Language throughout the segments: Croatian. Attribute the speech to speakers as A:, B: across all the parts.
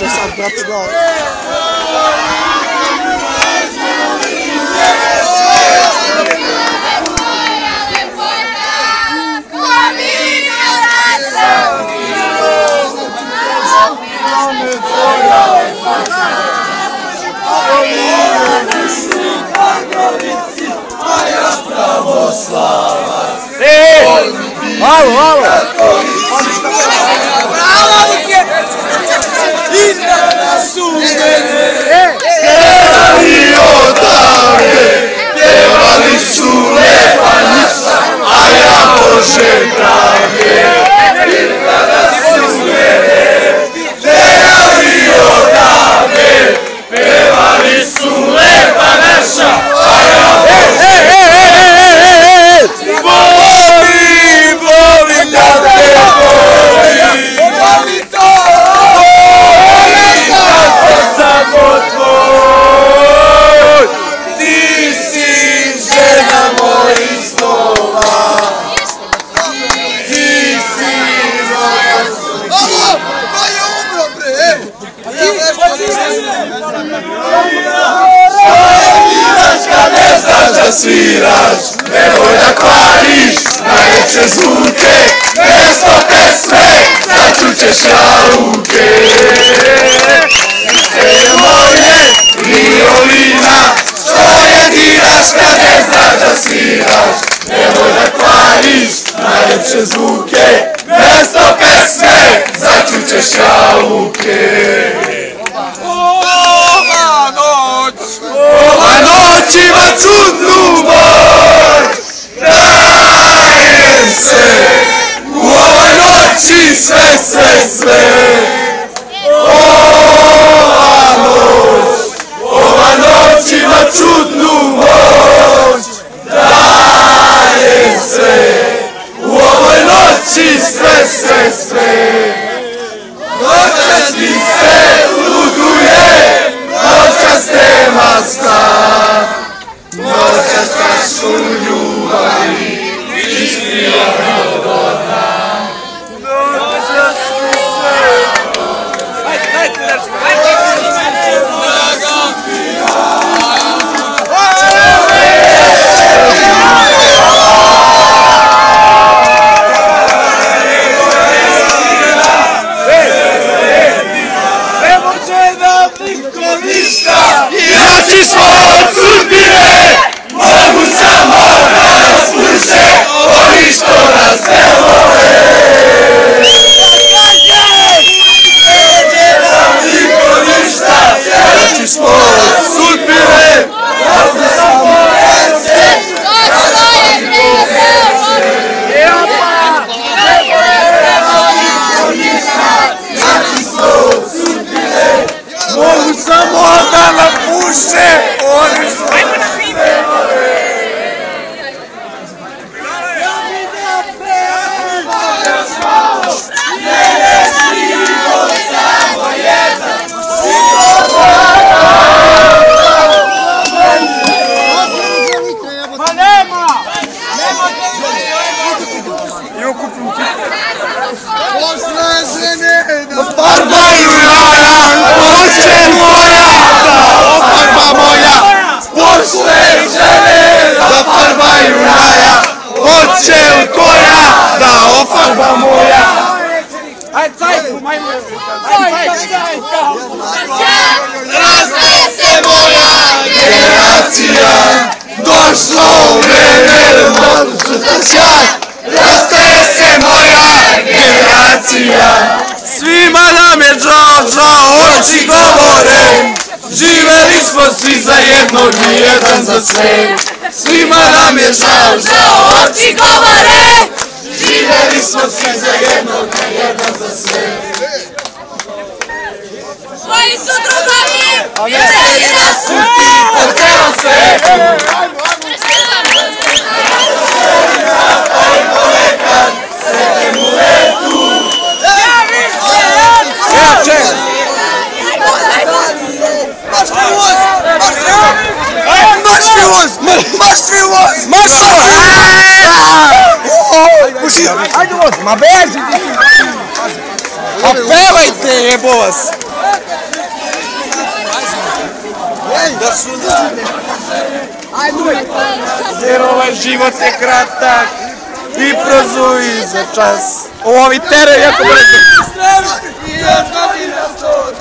A: više sad, brate, gledaj.
B: Alo, alo!
A: Bravo, Luke! Iznad su mene!
C: Pjevali odavde, pjevali su lepa naša, a ja Bože drage. Iznad su mene, pjevali odavde, pjevali su lepa naša, a ja Bože sviraš, nemoj da kvariš najveće zvuke, mjesto pesme, začućeš jaluke. Srce moje, violina, što je diraš kad ne znaš da sviraš, nemoj da kvariš najveće zvuke, mjesto pesme, začućeš jaluke. Ova noć ima čudnu moć, daje se u ovoj noći sve. Ova noć ima čudnu moć, daje se u ovoj noći sve. Noćas mi se luduje, noćas nema sna, noćas našu ljubavi ispija voda. Noćas mi se Inači smo od sudbine, mogu samo da nas sluše oni što nas ne vole. Neće nam niko ništa, inači smo od sudbine, mogu samo da nas mogu samo da napuše oni što ne vole.
B: Ma nema!
C: Ofarbaju jaja, hoće moja da ofarba moja. Pošle žene da farbaju jaja, hoće koja da ofarba moja.
B: Ajde, cajku, majmo!
C: Rastaje se moja generacija, došlo u mene mogućnost sjaj. Rastaje se moja generacija. Svima nam je žao, oči govore, živeli smo svi za jednog i jedan za sve. Svima nam je žao, oči govore, živeli smo svi za jednog i jedan za sve.
D: Moji su drugovi,
C: Veseli da su ti po celom svetu.
B: Ajde voz, ma beži! A pevajte, jebo vas!
C: Jer ovaj život je kratak i prozuji za čas. Ovi tere jako brzo.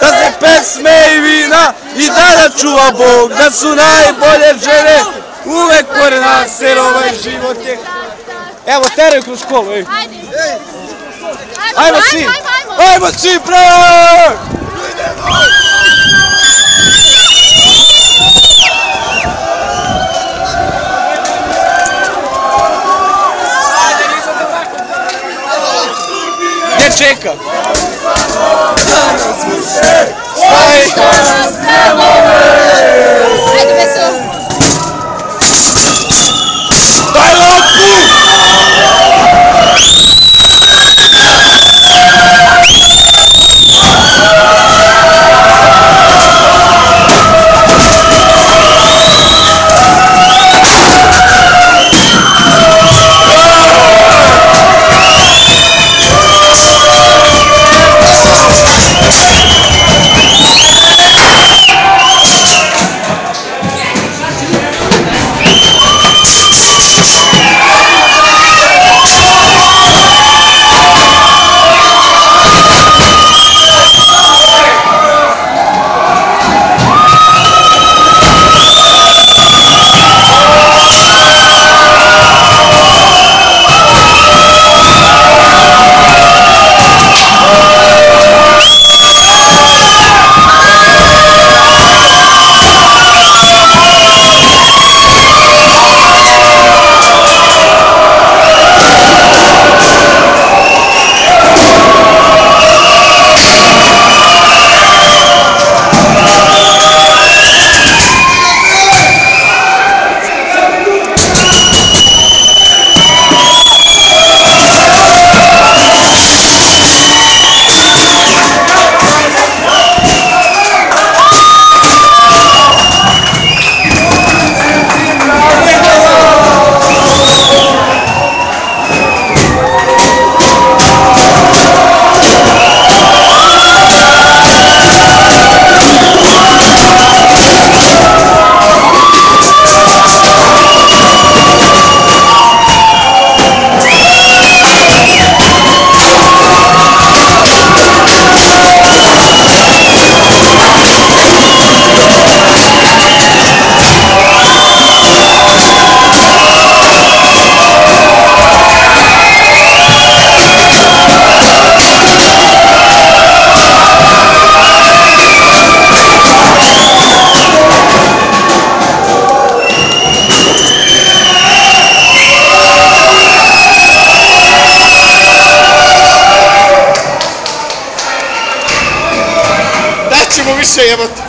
C: Da se pesme i vina i da čuva Bog, da su najbolje žene uvek pored nas, jer ovaj život je... Evo, teraju kroz školu, ej. Ajmo svi! Ajmo svi, bravo! Gdje čeka?
D: Ajde, veselo.
C: Daj loptu! Daćemo više jebati.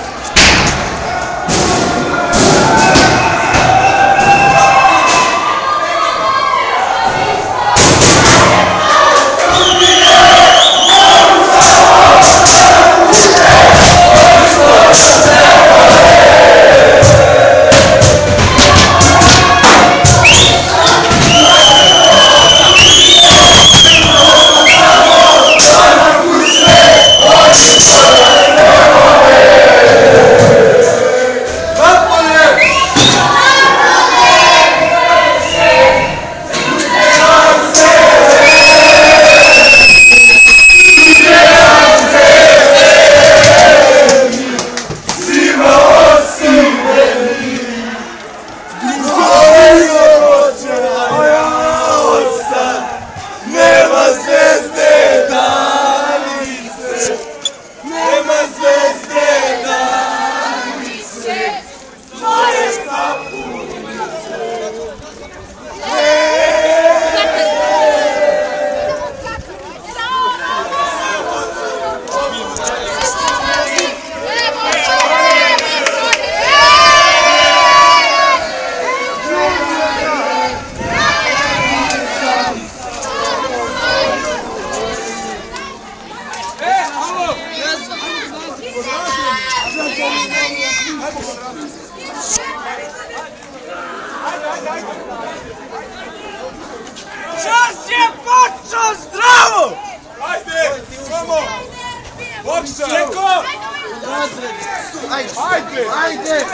C: Ajde!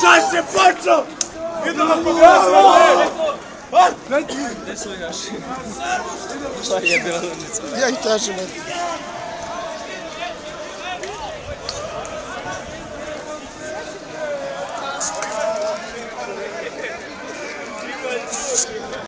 B: Čas se počeo! Idemo po glasno!
A: Ja ih tražim.